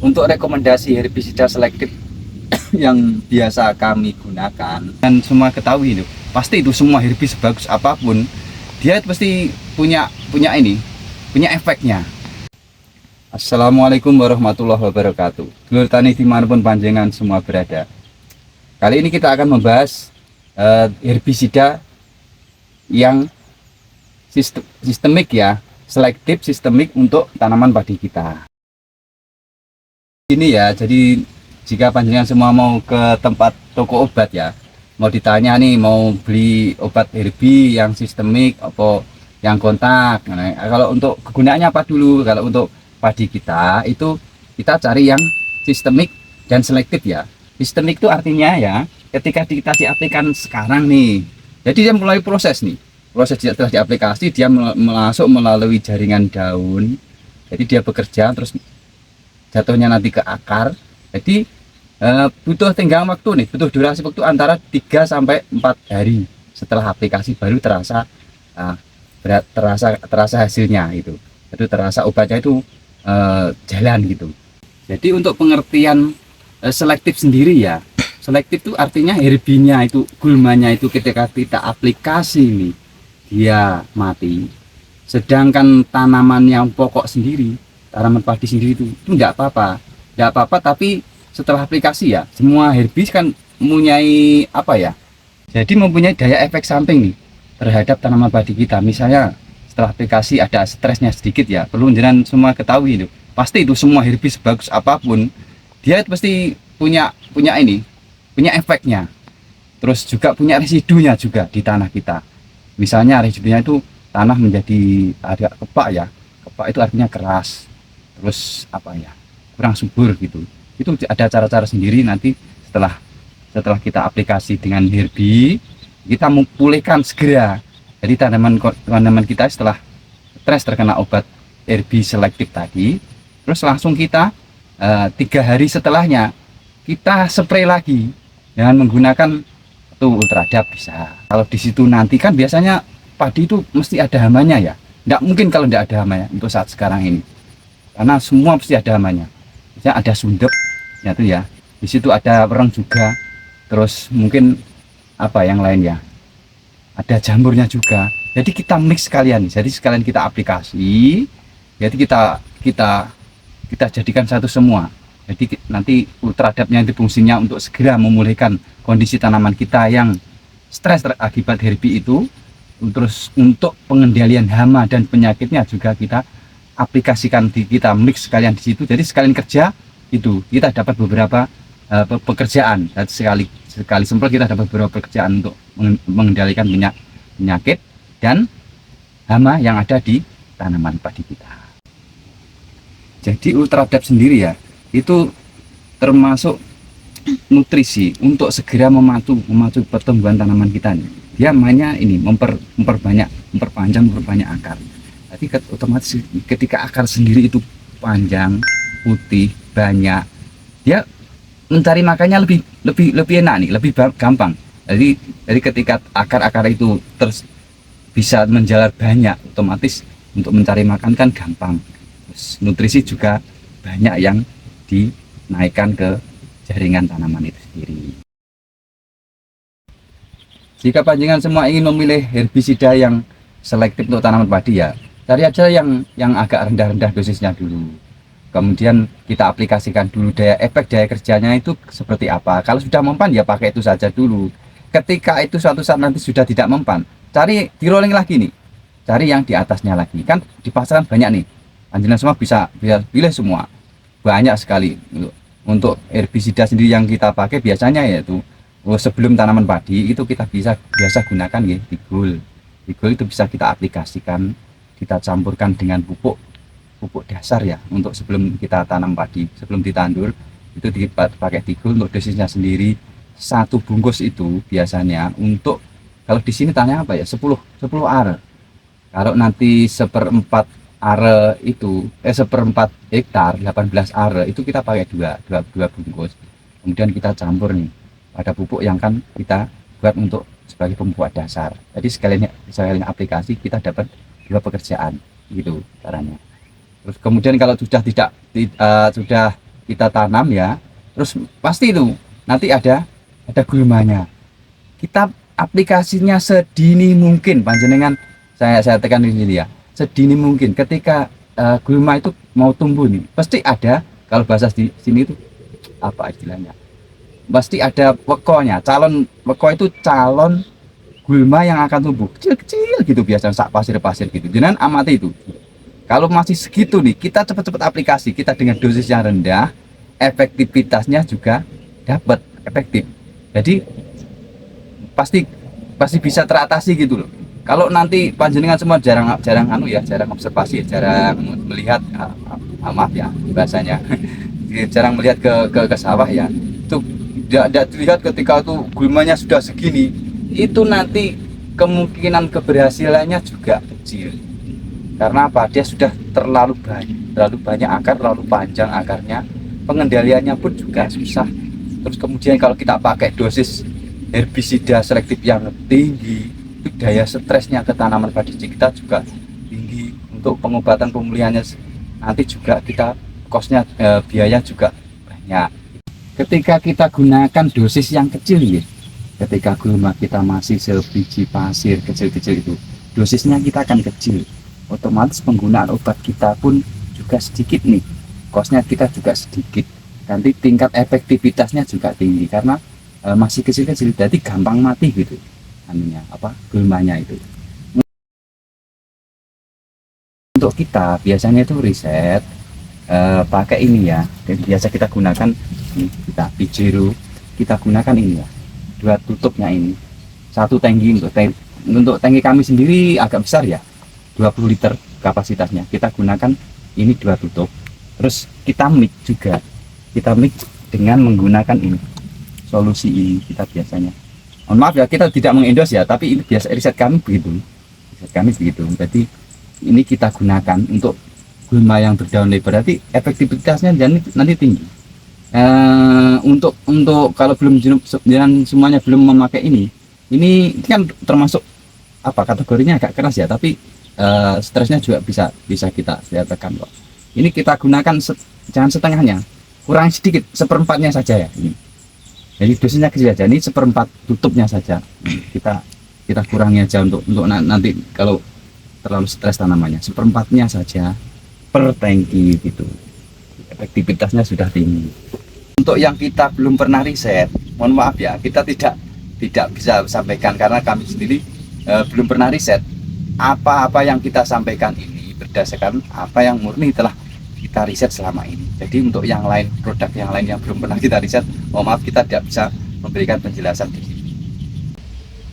Untuk rekomendasi herbisida selektif yang biasa kami gunakan, dan semua ketahui itu pasti itu semua herbis bagus apapun dia pasti punya efeknya. Assalamualaikum warahmatullahi wabarakatuh. Dulur tani dimanapun panjenengan semua berada, kali ini kita akan membahas herbisida yang sistemik ya, selektif sistemik untuk tanaman padi kita. Ini ya, jadi jika panjenengan semua mau ke tempat toko obat ya, mau ditanya nih mau beli obat herbi yang sistemik apa yang kontak. Nah, kalau untuk kegunaannya apa dulu? Kalau untuk padi kita itu kita cari yang sistemik dan selektif ya. Sistemik itu artinya ya ketika kita diaplikasikan sekarang nih, jadi dia mulai proses nih, proses setelah diaplikasi dia masuk melalui jaringan daun, jadi dia bekerja terus jatuhnya nanti ke akar. Jadi butuh tenggang waktu nih, butuh durasi waktu antara 3 sampai 4 hari setelah aplikasi baru terasa terasa hasilnya itu. Jadi terasa obatnya itu jalan gitu. Jadi untuk pengertian selektif sendiri ya, selektif itu artinya herbinya itu, gulmanya itu ketika kita aplikasi nih dia mati, sedangkan tanaman yang pokok sendiri, tanaman padi sendiri itu enggak apa-apa, tapi setelah aplikasi ya semua herbis kan mempunyai apa ya, jadi mempunyai daya efek samping nih terhadap tanaman padi kita. Misalnya setelah aplikasi ada stresnya sedikit ya, perlu jangan semua ketahui itu pasti itu semua herbis bagus apapun dia pasti punya efeknya, terus juga punya residunya juga di tanah kita. Misalnya residunya itu tanah menjadi agak kepak ya, kepak itu artinya keras, terus apa ya, kurang subur gitu. Itu ada cara-cara sendiri nanti setelah kita aplikasi dengan herbi, kita memulihkan segera. Jadi tanaman kita setelah stres terkena obat herbi selektif tadi, terus langsung kita 3 hari setelahnya kita spray lagi dengan menggunakan itu ultradap bisa. Kalau di situ nanti kan biasanya padi itu mesti ada hamanya ya, tidak mungkin kalau tidak ada hamanya untuk saat sekarang ini, karena semua pasti ada hamanya. Misalnya ada sundep ya itu ya, di situ ada pereng juga, terus mungkin apa yang lain ya, ada jamurnya juga. Jadi kita mix sekalian, jadi sekalian kita aplikasi, jadi kita jadikan satu semua. Jadi nanti ultradapnya itu fungsinya untuk segera memulihkan kondisi tanaman kita yang stres akibat herbi itu, terus untuk pengendalian hama dan penyakitnya juga kita aplikasikan, kita mix sekalian di situ. Jadi sekalian kerja itu kita dapat beberapa pekerjaan. Dan sekali semprot kita dapat beberapa pekerjaan untuk mengendalikan penyakit dan hama yang ada di tanaman padi kita. Jadi ultradap sendiri ya, itu termasuk nutrisi untuk segera memacu pertumbuhan tanaman kita nih. Dia mainnya ini memperpanjang akar. Jadi otomatis ketika akar sendiri itu panjang, putih, banyak, dia mencari makannya lebih enak nih, lebih gampang. Jadi ketika akar itu terus bisa menjalar banyak, otomatis untuk mencari makan kan gampang. Terus nutrisi juga banyak yang dinaikkan ke jaringan tanaman itu sendiri. Jika panjenengan semua ingin memilih herbisida yang selektif untuk tanaman padi ya, cari aja yang agak rendah-rendah dosisnya dulu. Kemudian kita aplikasikan dulu daya kerjanya itu seperti apa. Kalau sudah mempan ya pakai itu saja dulu. Ketika itu suatu saat nanti sudah tidak mempan, cari di rolling lagi nih, cari yang di atasnya lagi. Kan di pasaran banyak nih, panjenengan semua bisa pilih semua, banyak sekali. Untuk herbisida sendiri yang kita pakai biasanya yaitu sebelum tanaman padi itu kita biasa gunakan ya Tigul itu bisa kita aplikasikan, kita campurkan dengan pupuk dasar ya, untuk sebelum kita tanam padi, sebelum ditandur itu dipakai Tigul. Untuk dosisnya sendiri satu bungkus itu biasanya untuk, kalau di sini tanya apa ya, 10 are. Kalau nanti seperempat are itu seperempat hektar 18 are itu kita pakai dua bungkus. Kemudian kita campur nih pada pupuk yang kan kita buat untuk sebagai pupuk dasar. Jadi sekalian aplikasi kita dapat 2 pekerjaan gitu caranya. Terus kemudian kalau sudah kita tanam ya, terus pasti itu nanti ada gulmanya. Kita aplikasinya sedini mungkin, panjenengan, saya tekan di sini ya, sedini mungkin ketika gulma itu mau tumbuh nih, pasti ada, kalau bahasa di sini itu apa istilahnya, pasti ada wekonya, calon weko itu calon gulma yang akan tumbuh kecil-kecil gitu, biasanya sak pasir-pasir gitu. Jangan amati itu. Kalau masih segitu nih, kita cepat-cepat aplikasi, kita dengan dosis yang rendah, efektivitasnya juga dapat efektif. Jadi pasti pasti bisa teratasi gitu loh. Kalau nanti panjenengan semua jarang jarang observasi, jarang melihat, maaf ya bahasanya, jarang melihat ke sawah ya, itu tidak dilihat ketika itu gulmanya sudah segini, itu nanti kemungkinan keberhasilannya juga kecil. Karena apa? Dia sudah terlalu banyak akar, terlalu panjang akarnya, pengendaliannya pun juga susah. Terus kemudian kalau kita pakai dosis herbisida selektif yang tinggi, itu daya stresnya ke tanaman padi kita juga tinggi. Untuk pengobatan pemulihannya nanti juga kita kosnya, biaya juga banyak. Ketika kita gunakan dosis yang kecil ya, ketika gulma kita masih sebiji pasir kecil-kecil itu, dosisnya kita akan kecil, otomatis penggunaan obat kita pun juga sedikit nih, kosnya kita juga sedikit, nanti tingkat efektivitasnya juga tinggi karena masih kecil-kecil, jadi gampang mati gitu anunya, apa, gulmanya itu. Untuk kita biasanya itu riset pakai ini ya, dan biasa kita gunakan ini, kita Pijero, kita gunakan ini ya, dua tutupnya ini, satu tangki. Untuk tangki kami sendiri agak besar ya, 20 liter kapasitasnya, kita gunakan ini dua tutup. Terus kita mix juga, kita mix dengan menggunakan ini solusi ini. Kita biasanya, mohon maaf ya, kita tidak mengendos ya, tapi ini biasa riset kami begitu, jadi ini kita gunakan untuk gulma yang berdaun lebar, berarti efektivitasnya nanti tinggi. Untuk kalau belum semuanya belum memakai ini kan termasuk apa, kategorinya agak keras ya, tapi stresnya juga bisa kita tekan kok. Ini kita gunakan jangan setengahnya, kurang sedikit, seperempatnya saja ya ini. Jadi dosisnya kecil aja, ini seperempat tutupnya saja. Kita kurangi aja untuk nanti kalau terlalu stres tanamannya, seperempatnya saja per tangki gitu. Efektivitasnya sudah tinggi. Untuk yang kita belum pernah riset, mohon maaf ya, kita tidak bisa sampaikan karena kami sendiri belum pernah riset. Apa-apa yang kita sampaikan ini berdasarkan apa yang murni telah kita riset selama ini. Jadi untuk yang lain, produk yang lain yang belum pernah kita riset, mohon maaf, kita tidak bisa memberikan penjelasan di sini.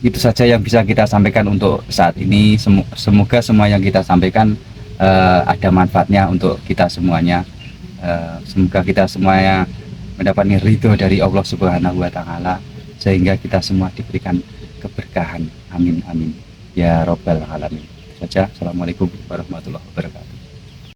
Itu saja yang bisa kita sampaikan untuk saat ini. Semoga semua yang kita sampaikan ada manfaatnya untuk kita semuanya. Semoga kita semuanya mendapatkan ridho dari Allah Subhanahu wa Ta'ala, sehingga kita semua diberikan keberkahan. Amin amin ya robbal alamin. Saja. Assalamualaikum warahmatullahi wabarakatuh.